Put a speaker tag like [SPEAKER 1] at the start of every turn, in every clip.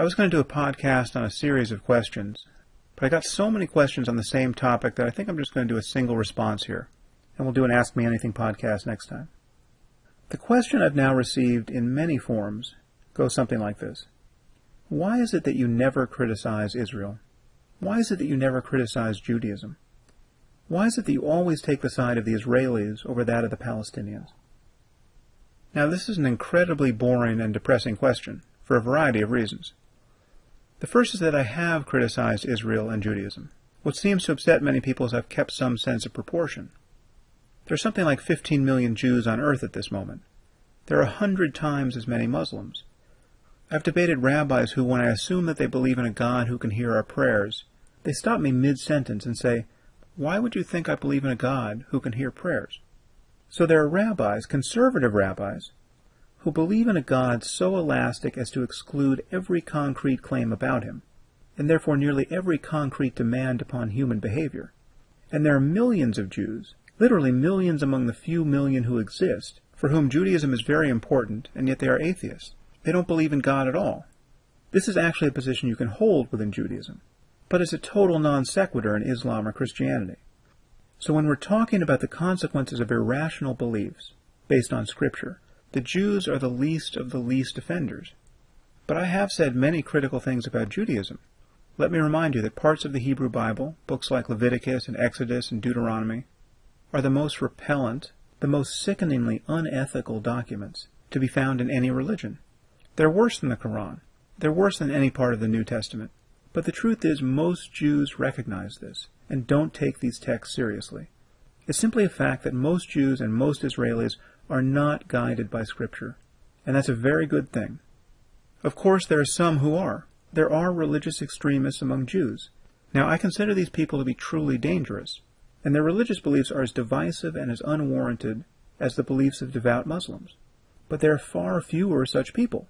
[SPEAKER 1] I was going to do a podcast on a series of questions, but I got so many questions on the same topic that I think I'm just going to do a single response here, and we'll do an Ask Me Anything podcast next time. The question I've now received in many forms goes something like this. Why is it that you never criticize Israel? Why is it that you never criticize Judaism? Why is it that you always take the side of the Israelis over that of the Palestinians? Now, this is an incredibly boring and depressing question, for a variety of reasons. The first is that I have criticized Israel and Judaism. What seems to upset many people is I've kept some sense of proportion. There are something like 15 million Jews on earth at this moment. There are 100 times as many Muslims. I've debated rabbis who, when I assume that they believe in a God who can hear our prayers, they stop me mid-sentence and say, "Why would you think I believe in a God who can hear prayers?" So there are rabbis, conservative rabbis, who believe in a God so elastic as to exclude every concrete claim about him, and therefore nearly every concrete demand upon human behavior. And there are millions of Jews, literally millions among the few million who exist, for whom Judaism is very important, and yet they are atheists. They don't believe in God at all. This is actually a position you can hold within Judaism, but it's a total non sequitur in Islam or Christianity. So when we're talking about the consequences of irrational beliefs based on Scripture, the Jews are the least of the least offenders. But I have said many critical things about Judaism. Let me remind you that parts of the Hebrew Bible, books like Leviticus and Exodus and Deuteronomy, are the most repellent, the most sickeningly unethical documents to be found in any religion. They're worse than the Quran. They're worse than any part of the New Testament. But the truth is, most Jews recognize this and don't take these texts seriously. It's simply a fact that most Jews and most Israelis are not guided by Scripture, and that's a very good thing. Of course, there are some who are. There are religious extremists among Jews. Now, I consider these people to be truly dangerous, and their religious beliefs are as divisive and as unwarranted as the beliefs of devout Muslims. But there are far fewer such people.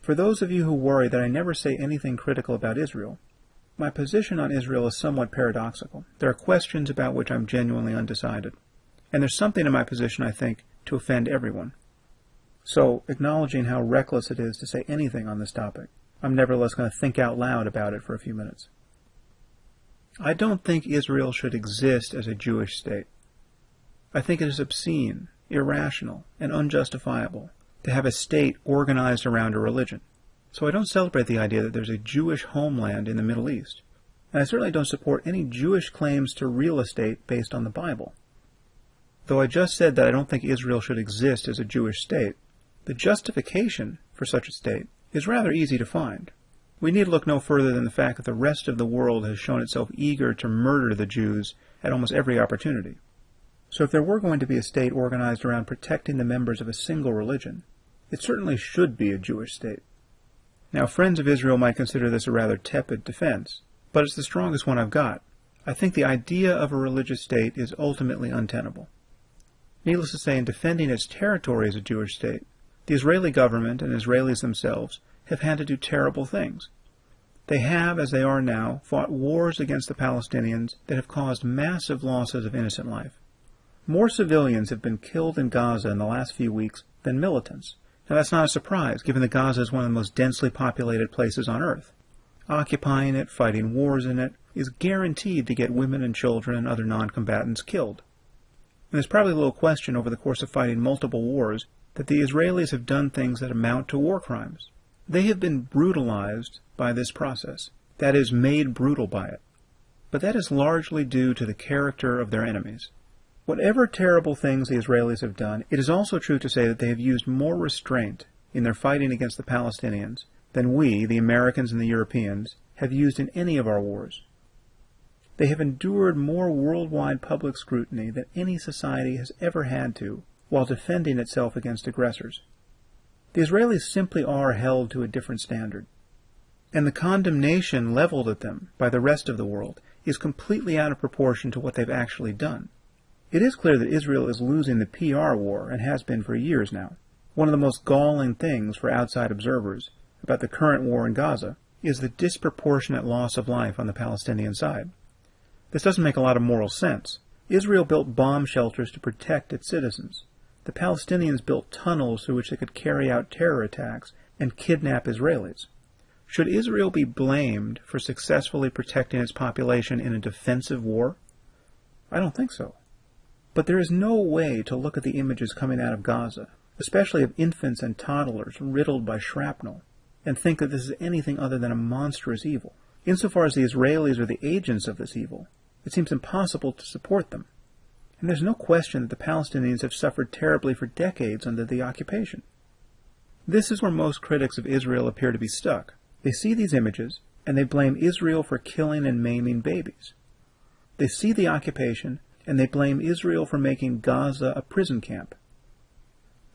[SPEAKER 1] For those of you who worry that I never say anything critical about Israel, my position on Israel is somewhat paradoxical. There are questions about which I'm genuinely undecided. And there's something in my position, I think, to offend everyone. So, acknowledging how reckless it is to say anything on this topic, I'm nevertheless going to think out loud about it for a few minutes. I don't think Israel should exist as a Jewish state. I think it is obscene, irrational, and unjustifiable to have a state organized around a religion. So I don't celebrate the idea that there's a Jewish homeland in the Middle East. And I certainly don't support any Jewish claims to real estate based on the Bible. Though I just said that I don't think Israel should exist as a Jewish state, the justification for such a state is rather easy to find. We need look no further than the fact that the rest of the world has shown itself eager to murder the Jews at almost every opportunity. So if there were going to be a state organized around protecting the members of a single religion, it certainly should be a Jewish state. Now, friends of Israel might consider this a rather tepid defense, but it's the strongest one I've got. I think the idea of a religious state is ultimately untenable. Needless to say, in defending its territory as a Jewish state, the Israeli government and Israelis themselves have had to do terrible things. They have, as they are now, fought wars against the Palestinians that have caused massive losses of innocent life. More civilians have been killed in Gaza in the last few weeks than militants. Now, that's not a surprise, given that Gaza is one of the most densely populated places on earth. Occupying it, fighting wars in it, is guaranteed to get women and children and other non-combatants killed. And there's probably little question over the course of fighting multiple wars that the Israelis have done things that amount to war crimes. They have been brutalized by this process, that is, made brutal by it. But that is largely due to the character of their enemies. Whatever terrible things the Israelis have done, it is also true to say that they have used more restraint in their fighting against the Palestinians than we, the Americans and the Europeans, have used in any of our wars. They have endured more worldwide public scrutiny than any society has ever had to while defending itself against aggressors. The Israelis simply are held to a different standard. And the condemnation leveled at them by the rest of the world is completely out of proportion to what they've actually done. It is clear that Israel is losing the PR war, and has been for years now. One of the most galling things for outside observers about the current war in Gaza is the disproportionate loss of life on the Palestinian side. This doesn't make a lot of moral sense. Israel built bomb shelters to protect its citizens. The Palestinians built tunnels through which they could carry out terror attacks and kidnap Israelis. Should Israel be blamed for successfully protecting its population in a defensive war? I don't think so. But there is no way to look at the images coming out of Gaza, especially of infants and toddlers riddled by shrapnel, and think that this is anything other than a monstrous evil. Insofar as the Israelis are the agents of this evil, it seems impossible to support them. And there's no question that the Palestinians have suffered terribly for decades under the occupation. This is where most critics of Israel appear to be stuck. They see these images, and they blame Israel for killing and maiming babies. They see the occupation, and they blame Israel for making Gaza a prison camp.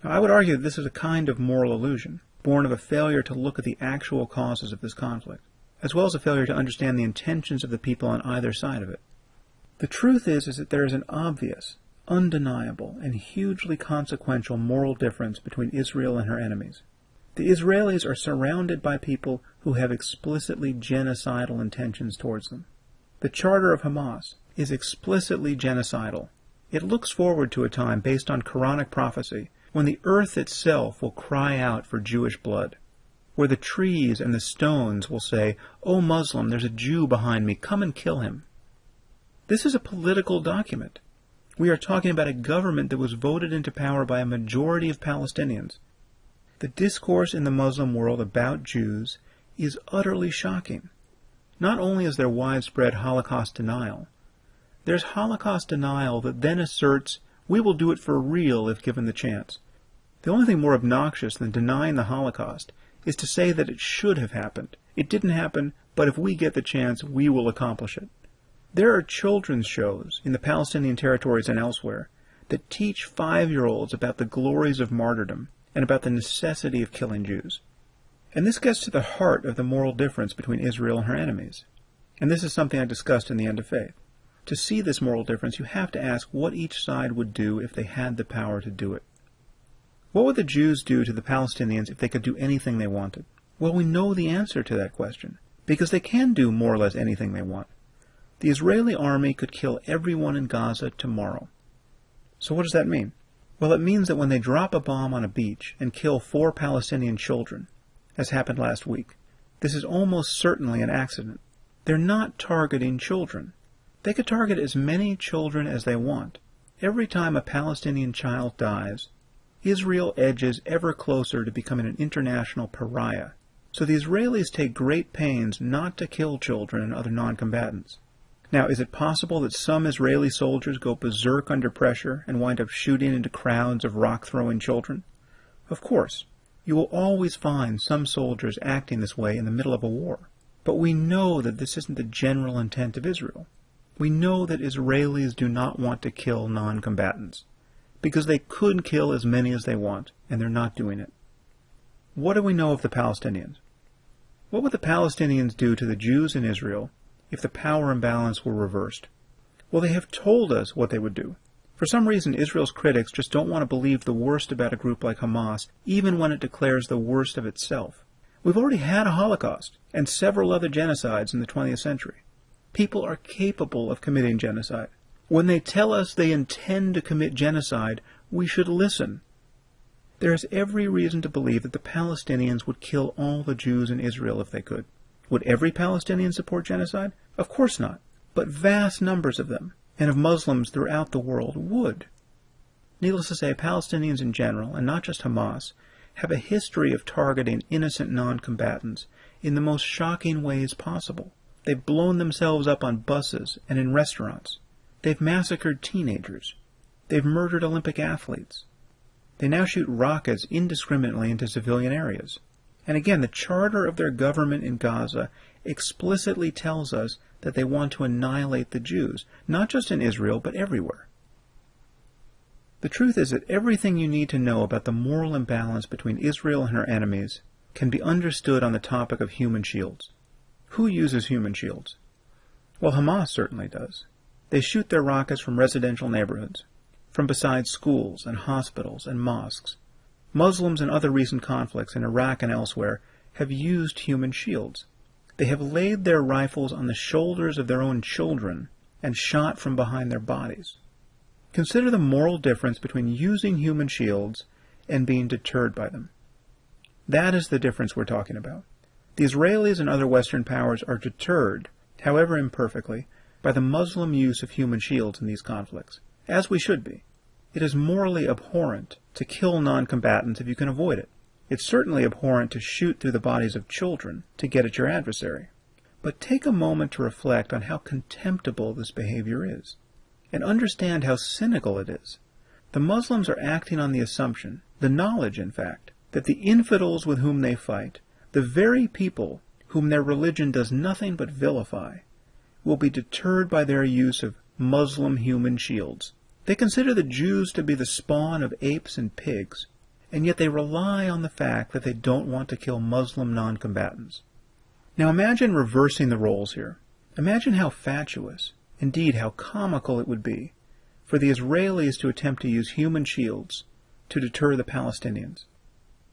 [SPEAKER 1] Now, I would argue that this is a kind of moral illusion, born of a failure to look at the actual causes of this conflict, as well as a failure to understand the intentions of the people on either side of it. The truth is that there is an obvious, undeniable, and hugely consequential moral difference between Israel and her enemies. The Israelis are surrounded by people who have explicitly genocidal intentions towards them. The charter of Hamas is explicitly genocidal. It looks forward to a time based on Quranic prophecy when the earth itself will cry out for Jewish blood, where the trees and the stones will say, "O Muslim, there's a Jew behind me, come and kill him." This is a political document. We are talking about a government that was voted into power by a majority of Palestinians. The discourse in the Muslim world about Jews is utterly shocking. Not only is there widespread Holocaust denial, there's Holocaust denial that then asserts, we will do it for real if given the chance. The only thing more obnoxious than denying the Holocaust is to say that it should have happened. It didn't happen, but if we get the chance, we will accomplish it. There are children's shows in the Palestinian territories and elsewhere that teach 5-year-olds about the glories of martyrdom and about the necessity of killing Jews. And this gets to the heart of the moral difference between Israel and her enemies. And this is something I discussed in The End of Faith. To see this moral difference, you have to ask what each side would do if they had the power to do it. What would the Jews do to the Palestinians if they could do anything they wanted? Well, we know the answer to that question, because they can do more or less anything they want. The Israeli army could kill everyone in Gaza tomorrow. So what does that mean? Well, it means that when they drop a bomb on a beach and kill 4 Palestinian children, as happened last week, this is almost certainly an accident. They're not targeting children. They could target as many children as they want. Every time a Palestinian child dies, Israel edges ever closer to becoming an international pariah. So the Israelis take great pains not to kill children and other non-combatants. Now, is it possible that some Israeli soldiers go berserk under pressure and wind up shooting into crowds of rock-throwing children? Of course. You will always find some soldiers acting this way in the middle of a war. But we know that this isn't the general intent of Israel. We know that Israelis do not want to kill non-combatants, because they could kill as many as they want, and they're not doing it. What do we know of the Palestinians? What would the Palestinians do to the Jews in Israel if the power imbalance were reversed? Well, they have told us what they would do. For some reason, Israel's critics just don't want to believe the worst about a group like Hamas, even when it declares the worst of itself. We've already had a Holocaust and several other genocides in the 20th century. People are capable of committing genocide. When they tell us they intend to commit genocide, we should listen. There is every reason to believe that the Palestinians would kill all the Jews in Israel if they could. Would every Palestinian support genocide? Of course not. But vast numbers of them, and of Muslims throughout the world, would. Needless to say, Palestinians in general, and not just Hamas, have a history of targeting innocent non-combatants in the most shocking ways possible. They've blown themselves up on buses and in restaurants. They've massacred teenagers. They've murdered Olympic athletes. They now shoot rockets indiscriminately into civilian areas. And again, the charter of their government in Gaza explicitly tells us that they want to annihilate the Jews, not just in Israel, but everywhere. The truth is that everything you need to know about the moral imbalance between Israel and her enemies can be understood on the topic of human shields. Who uses human shields? Well, Hamas certainly does. They shoot their rockets from residential neighborhoods, from beside schools and hospitals and mosques. Muslims in other recent conflicts in Iraq and elsewhere have used human shields. They have laid their rifles on the shoulders of their own children and shot from behind their bodies. Consider the moral difference between using human shields and being deterred by them. That is the difference we're talking about. The Israelis and other Western powers are deterred, however imperfectly, by the Muslim use of human shields in these conflicts, as we should be. It is morally abhorrent to kill non-combatants if you can avoid it. It's certainly abhorrent to shoot through the bodies of children to get at your adversary. But take a moment to reflect on how contemptible this behavior is, and understand how cynical it is. The Muslims are acting on the assumption, the knowledge in fact, that the infidels with whom they fight, the very people whom their religion does nothing but vilify, will be deterred by their use of Muslim human shields. They consider the Jews to be the spawn of apes and pigs, and yet they rely on the fact that they don't want to kill Muslim non-combatants. Now imagine reversing the roles here. Imagine how fatuous, indeed how comical it would be, for the Israelis to attempt to use human shields to deter the Palestinians.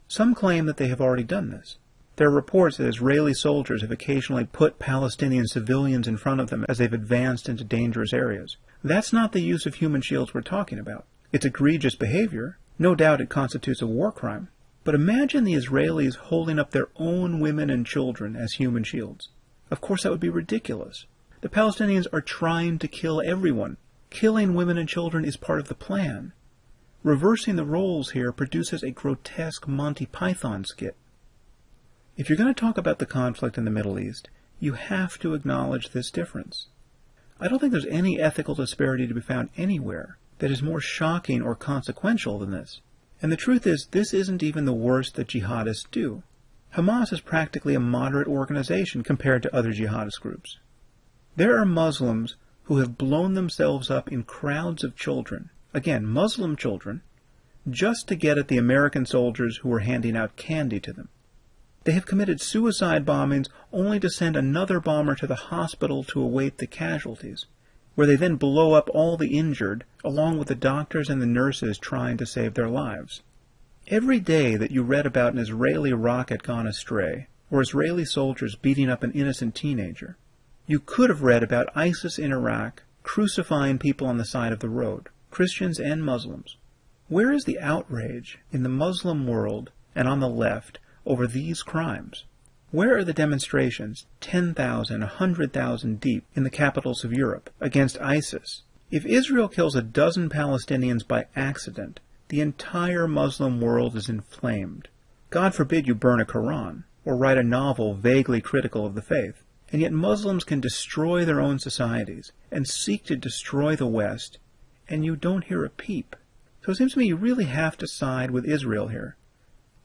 [SPEAKER 1] Some claim that they have already done this. There are reports that Israeli soldiers have occasionally put Palestinian civilians in front of them as they've advanced into dangerous areas. That's not the use of human shields we're talking about. It's egregious behavior. No doubt it constitutes a war crime. But imagine the Israelis holding up their own women and children as human shields. Of course that would be ridiculous. The Palestinians are trying to kill everyone. Killing women and children is part of the plan. Reversing the roles here produces a grotesque Monty Python skit. If you're going to talk about the conflict in the Middle East, you have to acknowledge this difference. I don't think there's any ethical disparity to be found anywhere that is more shocking or consequential than this. And the truth is, this isn't even the worst that jihadists do. Hamas is practically a moderate organization compared to other jihadist groups. There are Muslims who have blown themselves up in crowds of children, again, Muslim children, just to get at the American soldiers who were handing out candy to them. They have committed suicide bombings only to send another bomber to the hospital to await the casualties, where they then blow up all the injured, along with the doctors and the nurses trying to save their lives. Every day that you read about an Israeli rocket gone astray, or Israeli soldiers beating up an innocent teenager, you could have read about ISIS in Iraq crucifying people on the side of the road, Christians and Muslims. Where is the outrage in the Muslim world and on the left over these crimes? Where are the demonstrations, 10,000, 100,000 deep, in the capitals of Europe, against ISIS? If Israel kills a dozen Palestinians by accident, the entire Muslim world is inflamed. God forbid you burn a Quran, or write a novel vaguely critical of the faith. And yet Muslims can destroy their own societies, and seek to destroy the West, and you don't hear a peep. So it seems to me you really have to side with Israel here.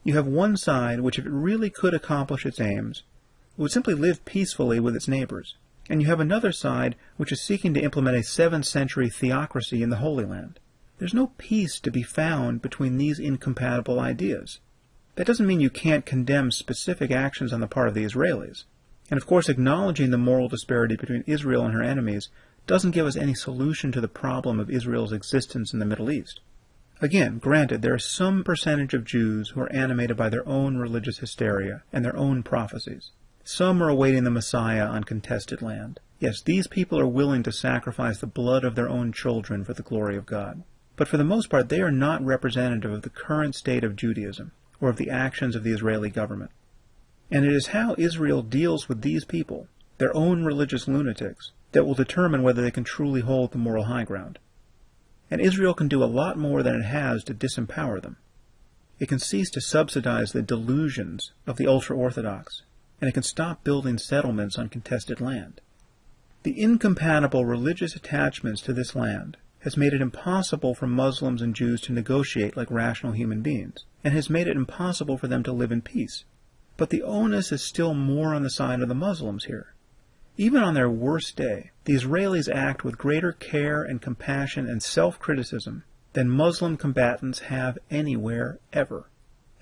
[SPEAKER 1] You have one side which, if it really could accomplish its aims, would simply live peacefully with its neighbors. And you have another side which is seeking to implement a 7th century theocracy in the Holy Land. There's no peace to be found between these incompatible ideas. That doesn't mean you can't condemn specific actions on the part of the Israelis. And of course, acknowledging the moral disparity between Israel and her enemies doesn't give us any solution to the problem of Israel's existence in the Middle East. Again, granted, there is some percentage of Jews who are animated by their own religious hysteria and their own prophecies. Some are awaiting the Messiah on contested land. Yes, these people are willing to sacrifice the blood of their own children for the glory of God. But for the most part, they are not representative of the current state of Judaism or of the actions of the Israeli government. And it is how Israel deals with these people, their own religious lunatics, that will determine whether they can truly hold the moral high ground. And Israel can do a lot more than it has to disempower them. It can cease to subsidize the delusions of the ultra-Orthodox, and it can stop building settlements on contested land. The incompatible religious attachments to this land has made it impossible for Muslims and Jews to negotiate like rational human beings, and has made it impossible for them to live in peace. But the onus is still more on the side of the Muslims here. Even on their worst day, the Israelis act with greater care and compassion and self-criticism than Muslim combatants have anywhere ever.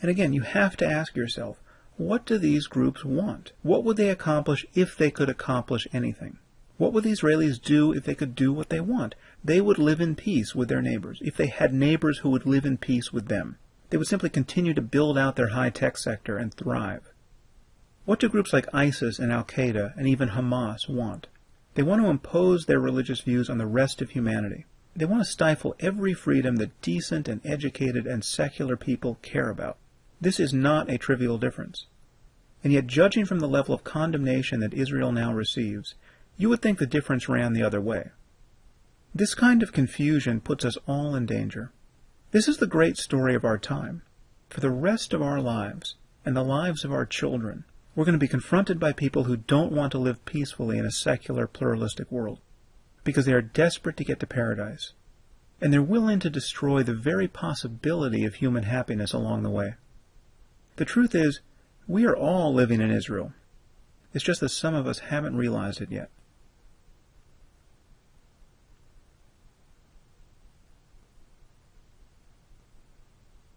[SPEAKER 1] And again, you have to ask yourself, what do these groups want? What would they accomplish if they could accomplish anything? What would the Israelis do if they could do what they want? They would live in peace with their neighbors, if they had neighbors who would live in peace with them. They would simply continue to build out their high-tech sector and thrive. What do groups like ISIS and Al-Qaeda and even Hamas want? They want to impose their religious views on the rest of humanity. They want to stifle every freedom that decent and educated and secular people care about. This is not a trivial difference. And yet, judging from the level of condemnation that Israel now receives, you would think the difference ran the other way. This kind of confusion puts us all in danger. This is the great story of our time. For the rest of our lives, and the lives of our children, we're going to be confronted by people who don't want to live peacefully in a secular, pluralistic world, because they are desperate to get to paradise, and they're willing to destroy the very possibility of human happiness along the way. The truth is, we are all living in Israel. It's just that some of us haven't realized it yet.